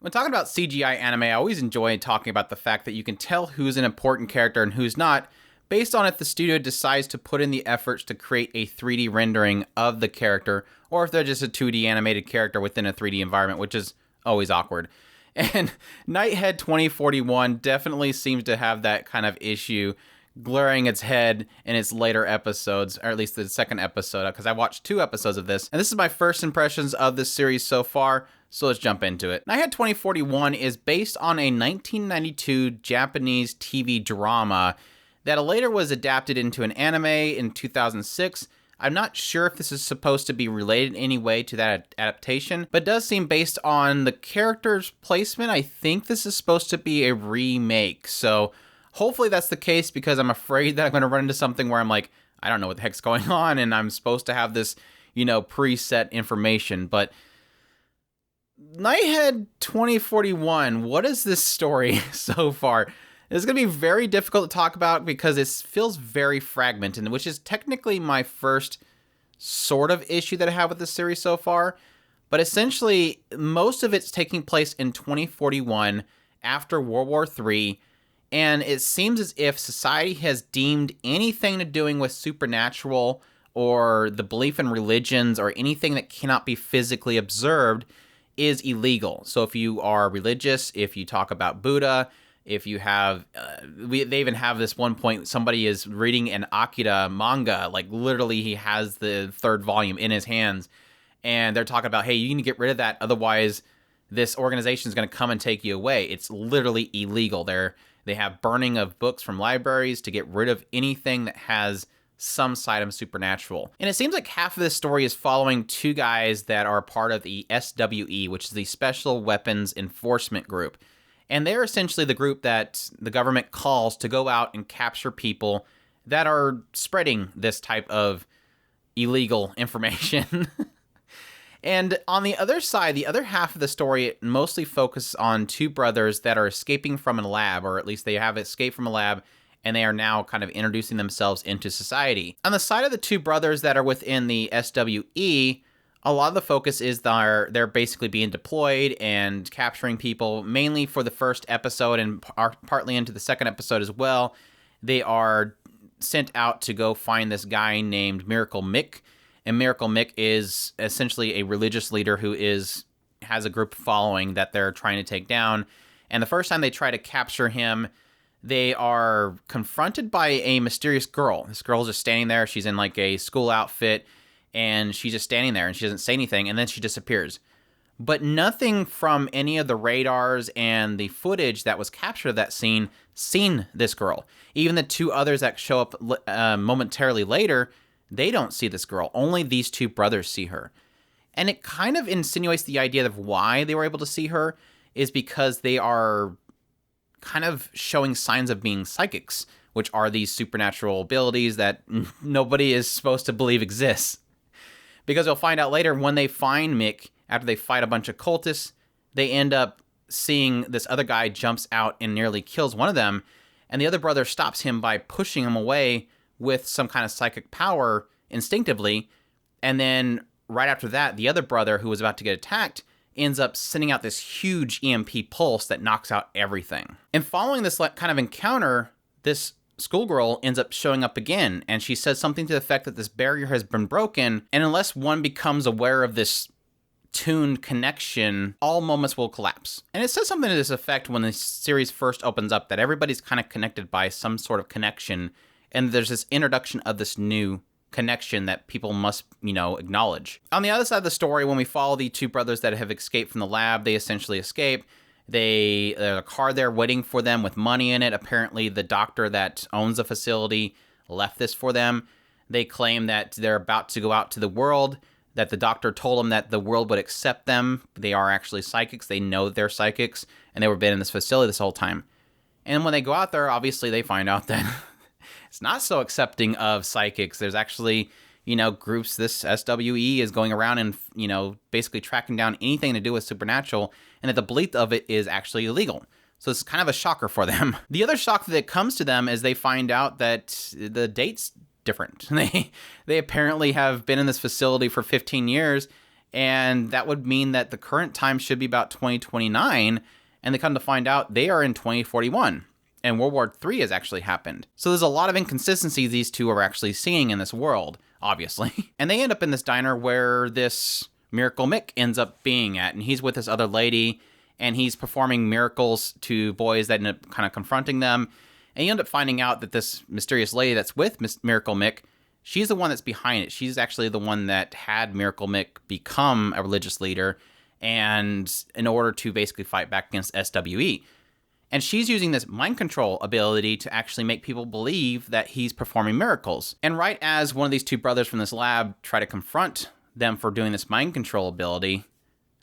When talking about CGI anime, I always enjoy talking about the fact that you can tell who's an important character and who's not based on if the studio decides to put in the efforts to create a 3D rendering of the character or if they're just a 2D animated character within a 3D environment, which is always awkward. And Nighthead 2041 definitely seems to have that kind of issue glaring its head in its later episodes, or at least the second episode, because I watched 2 episodes of this, and this is my first impressions of this series so far, so let's jump into it. Nighthead 2041 is based on a 1992 Japanese TV drama that later was adapted into an anime in 2006. I'm not sure if this is supposed to be related in any way to that adaptation, but it does seem based on the character's placement. I think this is supposed to be a remake, so hopefully that's the case, because I'm afraid that I'm going to run into something where I'm like, I don't know what the heck's going on, and I'm supposed to have this, preset information. But Nighthead 2041, what is this story so far? It's going to be very difficult to talk about because it feels very fragmented, which is technically my first sort of issue that I have with the series so far. But essentially, most of it's taking place in 2041 after World War III, and it seems as if society has deemed anything to doing with supernatural or the belief in religions or anything that cannot be physically observed is illegal. So if you are religious, if you talk about Buddha, if you have, they even have this one point, somebody is reading an Akira manga, like literally he has the 3rd volume in his hands, and they're talking about, hey, you need to get rid of that, otherwise this organization is going to come and take you away. It's literally illegal. They have burning of books from libraries to get rid of anything that has some side of supernatural. And it seems like half of this story is following 2 guys that are part of the SWE, which is the Special Weapons Enforcement Group. And they're essentially the group that the government calls to go out and capture people that are spreading this type of illegal information. And on the other side, the other half of the story mostly focuses on 2 brothers that are escaping from a lab, or at least they have escaped from a lab, and they are now kind of introducing themselves into society. On the side of the 2 brothers that are within the SWE, a lot of the focus is they're basically being deployed and capturing people, mainly for the first episode and partly into the second episode as well. They are sent out to go find this guy named Miracle Mick. And Miracle Mick is essentially a religious leader who has a group following that they're trying to take down. And the first time they try to capture him, they are confronted by a mysterious girl. This girl's just standing there. She's in like a school outfit, and she's just standing there, and she doesn't say anything, and then she disappears. But nothing from any of the radars and the footage that was captured of that scene seen this girl. Even the 2 others that show up momentarily later, they don't see this girl. Only these 2 brothers see her. And it kind of insinuates the idea of why they were able to see her is because they are kind of showing signs of being psychics, which are these supernatural abilities that nobody is supposed to believe exists. Because you'll find out later, when they find Mick, after they fight a bunch of cultists, they end up seeing this other guy jumps out and nearly kills one of them, and the other brother stops him by pushing him away with some kind of psychic power instinctively, and then right after that, the other brother who was about to get attacked ends up sending out this huge EMP pulse that knocks out everything. And following this kind of encounter, this schoolgirl ends up showing up again, and she says something to the effect that this barrier has been broken, and unless one becomes aware of this tuned connection, all moments will collapse. And it says something to this effect when the series first opens up, that everybody's kind of connected by some sort of connection, and there's this introduction of this new connection that people must, acknowledge. On the other side of the story, when we follow the 2 brothers that have escaped from the lab, they essentially escape. There's a car there waiting for them with money in it. Apparently, the doctor that owns the facility left this for them. They claim that they're about to go out to the world, that the doctor told them that the world would accept them. They are actually psychics. They know they're psychics, and they were been in this facility this whole time. And when they go out there, obviously they find out that it's not so accepting of psychics. There's actually, groups, this SWE is going around and, basically tracking down anything to do with supernatural, and that the belief of it is actually illegal. So it's kind of a shocker for them. The other shock that comes to them is they find out that the date's different. They apparently have been in this facility for 15 years, And that would mean that the current time should be about 2029, and they come to find out they are in 2041. And World War III has actually happened. So there's a lot of inconsistencies these two are actually seeing in this world, obviously. And they end up in this diner where this Miracle Mick ends up being at, and he's with this other lady, and he's performing miracles to boys that end up kind of confronting them. And you end up finding out that this mysterious lady that's with Miracle Mick, she's the one that's behind it. She's actually the one that had Miracle Mick become a religious leader, and in order to basically fight back against SWE. And she's using this mind control ability to actually make people believe that he's performing miracles. And right as one of these two brothers from this lab try to confront them for doing this mind control ability,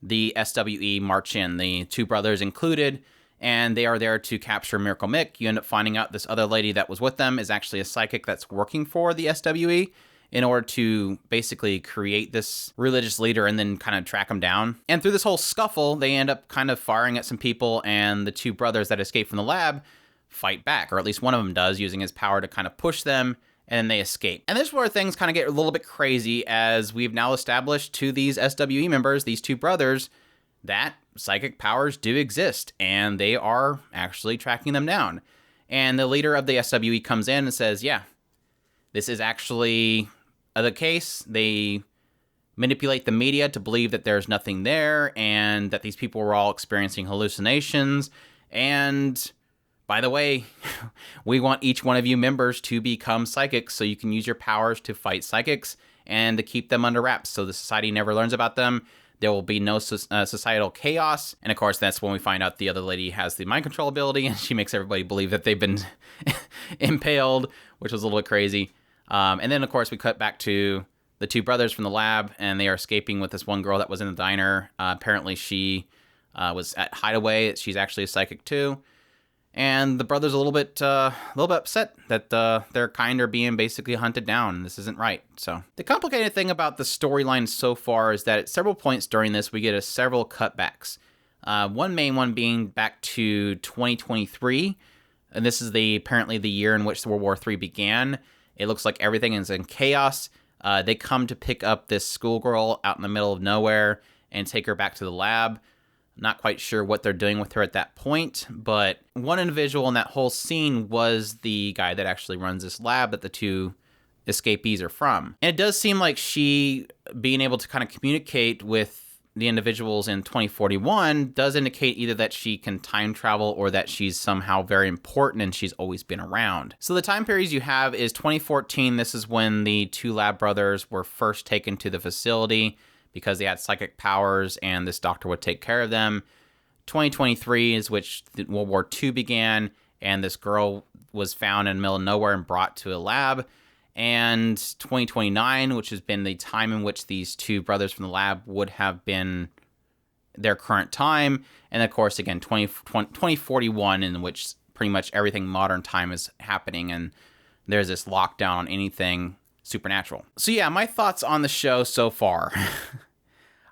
the SWE march in, the two brothers included, and they are there to capture Miracle Mick. You end up finding out this other lady that was with them is actually a psychic that's working for the SWE in order to basically create this religious leader and then kind of track him down. And through this whole scuffle, they end up kind of firing at some people, and the two brothers that escape from the lab fight back, or at least one of them does, using his power to kind of push them, and they escape. And this is where things kind of get a little bit crazy, as we've now established to these SWE members, these two brothers, that psychic powers do exist, and they are actually tracking them down. And the leader of the SWE comes in and says, yeah, this is actually the case. They manipulate the media to believe that there's nothing there and that these people were all experiencing hallucinations. And by the way, we want each one of you members to become psychics so you can use your powers to fight psychics and to keep them under wraps so the society never learns about them. There will be no societal chaos. And of course, that's when we find out the other lady has the mind control ability, and she makes everybody believe that they've been impaled, which was a little bit crazy. And then, of course, we cut back to the two brothers from the lab, and they are escaping with this one girl that was in the diner. Apparently, she was at Hideaway. She's actually a psychic, too. And the brothers are a little bit upset that their kind are being basically hunted down. This isn't right. So the complicated thing about the storyline so far is that at several points during this, we get several cutbacks. One main one being back to 2023. And this is apparently the year in which World War III began. It looks like everything is in chaos. They come to pick up this schoolgirl out in the middle of nowhere and take her back to the lab. Not quite sure what they're doing with her at that point, but one individual in that whole scene was the guy that actually runs this lab that the two escapees are from. And it does seem like she being able to kind of communicate with the individuals in 2041 does indicate either that she can time travel or that she's somehow very important and she's always been around. So the time periods you have is 2014. This is when the two lab brothers were first taken to the facility because they had psychic powers and this doctor would take care of them. 2023 is which World War II began, and this girl was found in the middle of nowhere and brought to a lab. And 2029, which has been the time in which these two brothers from the lab would have been their current time. And of course, again, 2041, in which pretty much everything modern time is happening, and there's this lockdown on anything supernatural. So yeah, my thoughts on the show so far.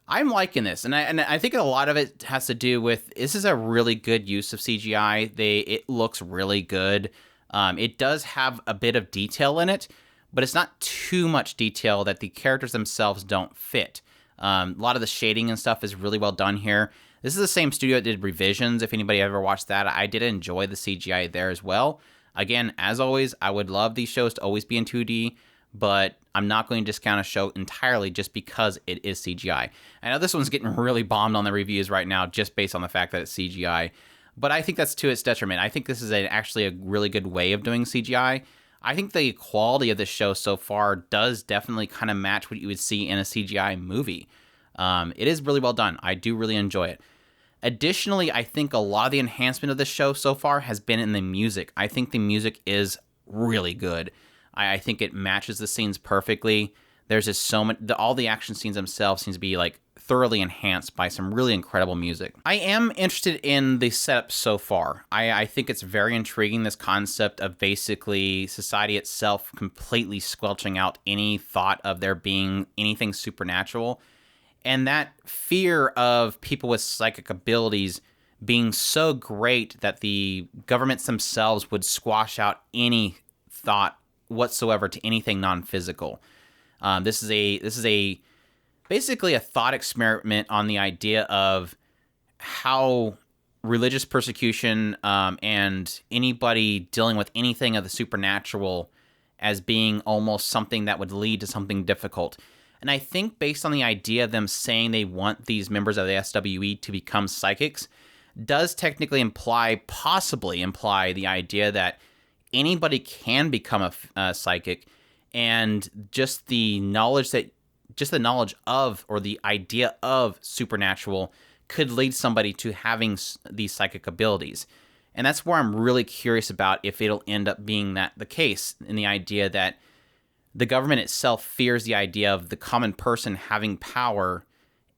I'm liking this, and I think a lot of it has to do with this is a really good use of CGI. It looks really good. It does have a bit of detail in it, but it's not too much detail that the characters themselves don't fit. A lot of the shading and stuff is really well done here. This is the same studio that did Revisions. If anybody ever watched that, I did enjoy the CGI there as well. Again, as always, I would love these shows to always be in 2D, but I'm not going to discount a show entirely just because it is CGI. I know this one's getting really bombed on the reviews right now just based on the fact that it's CGI, but I think that's to its detriment. I think this is actually a really good way of doing CGI. I think the quality of this show so far does definitely kind of match what you would see in a CGI movie. It is really well done. I do really enjoy it. Additionally, I think a lot of the enhancement of this show so far has been in the music. I think the music is really good. I think it matches the scenes perfectly. There's just so much, all the action scenes themselves seems to be like thoroughly enhanced by some really incredible music. I am interested in the setup so far. I think it's very intriguing, this concept of basically society itself completely squelching out any thought of there being anything supernatural. And that fear of people with psychic abilities being so great that the governments themselves would squash out any thought whatsoever to anything non-physical. This is basically basically a thought experiment on the idea of how religious persecution and anybody dealing with anything of the supernatural as being almost something that would lead to something difficult. And I think based on the idea of them saying they want these members of the SWE to become psychics, does technically possibly imply the idea that anybody can become a psychic, and just the knowledge of, or the idea of supernatural could lead somebody to having these psychic abilities. And that's where I'm really curious about if it'll end up being the case, in the idea that the government itself fears the idea of the common person having power,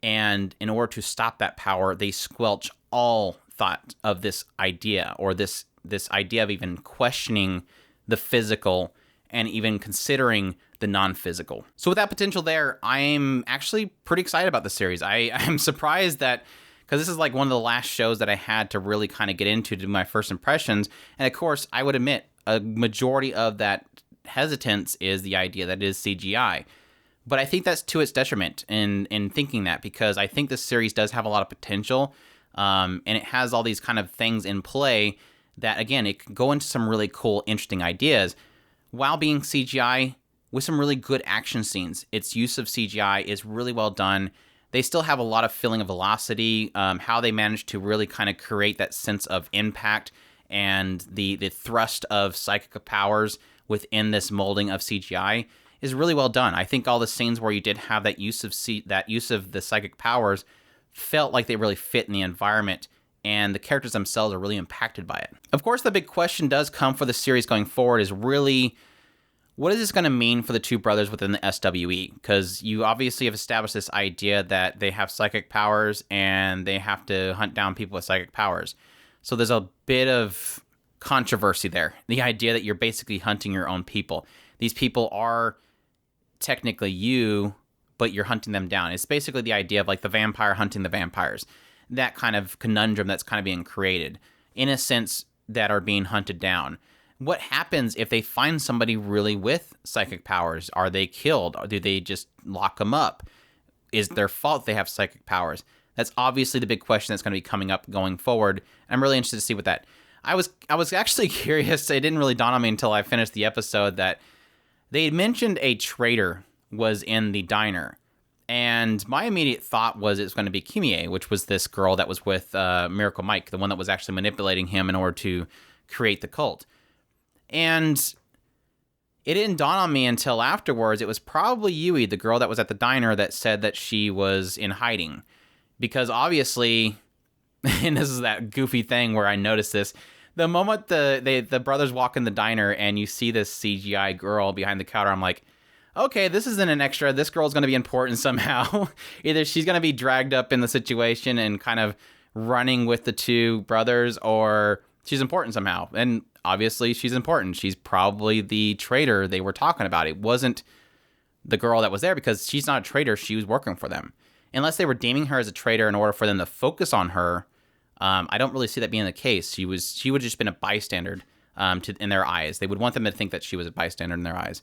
and in order to stop that power, they squelch all thought of this idea, or this idea of even questioning the physical and even considering the non-physical. So with that potential there, I'm actually pretty excited about the series. I'm surprised that, because this is like one of the last shows that I had to really kind of get into to do my first impressions. And of course, I would admit a majority of that hesitance is the idea that it is CGI. But I think that's to its detriment in thinking that, because I think this series does have a lot of potential, and it has all these kind of things in play that, again, it can go into some really cool, interesting ideas while being CGI with some really good action scenes. Its use of CGI is really well done. They still have a lot of feeling of velocity, how they managed to really kind of create that sense of impact and the thrust of psychic powers within this molding of CGI is really well done. I think all the scenes where you did have that use of the psychic powers felt like they really fit in the environment, and the characters themselves are really impacted by it. Of course, the big question does come for the series going forward is really, what is this going to mean for the two brothers within the SWE? Because you obviously have established this idea that they have psychic powers and they have to hunt down people with psychic powers. So there's a bit of controversy there. The idea that you're basically hunting your own people. These people are technically you, but you're hunting them down. It's basically the idea of like the vampire hunting the vampires. That kind of conundrum that's kind of being created, in a sense, that are being hunted down. What happens if they find somebody really with psychic powers? Are they killed? Or do they just lock them up? Is their fault they have psychic powers? That's obviously the big question that's going to be coming up going forward. I'm really interested to see what that... I was actually curious. It didn't really dawn on me until I finished the episode that they mentioned a traitor was in the diner. And my immediate thought was it was going to be Kimie, which was this girl that was with Miracle Mike, the one that was actually manipulating him in order to create the cult. And it didn't dawn on me until afterwards. It was probably Yui, the girl that was at the diner, that said that she was in hiding. Because obviously, and this is that goofy thing where I noticed this, the moment the brothers walk in the diner and you see this CGI girl behind the counter, I'm like, okay, this isn't an extra. This girl's going to be important somehow. Either she's going to be dragged up in the situation and kind of running with the two brothers, or she's important somehow. And obviously she's important. She's probably the traitor they were talking about. It wasn't the girl that was there, because she's not a traitor. She was working for them. Unless they were deeming her as a traitor in order for them to focus on her, I don't really see that being the case. She would have just been a bystander in their eyes. They would want them to think that she was a bystander in their eyes.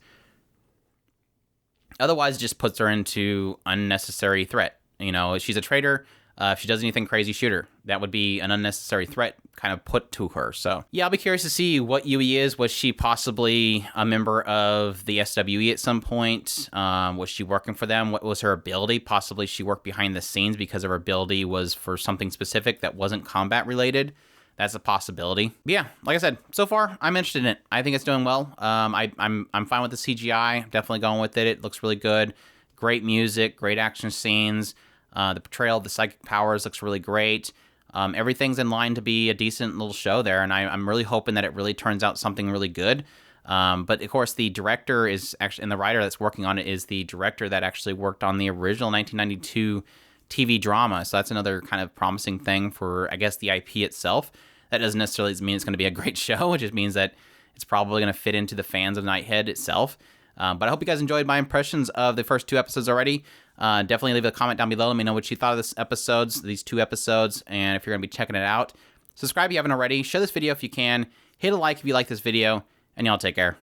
Otherwise, it just puts her into unnecessary threat. You know, she's a traitor. If she does anything crazy, shoot her. That would be an unnecessary threat kind of put to her. So, yeah, I'll be curious to see what Yui is. Was she possibly a member of the SWE at some point? Was she working for them? What was her ability? Possibly she worked behind the scenes because her ability was for something specific that wasn't combat related. That's a possibility. But yeah, like I said, so far I'm interested in it. I think it's doing well. I'm fine with the CGI. I'm definitely going with it. It looks really good. Great music, great action scenes. The portrayal of the psychic powers looks really great. Everything's in line to be a decent little show there, and I'm really hoping that it really turns out something really good. But of course, the director is actually, and the writer that's working on it is the director that actually worked on the original 1992 TV drama. So that's another kind of promising thing for, I guess, the IP itself. That doesn't necessarily mean it's going to be a great show. It just means that it's probably going to fit into the fans of Nighthead itself. But I hope you guys enjoyed my impressions of the first two episodes already. Definitely leave a comment down below. Let me know what you thought of these two episodes, and if you're going to be checking it out. Subscribe if you haven't already. Share this video if you can. Hit a like if you like this video, and y'all take care.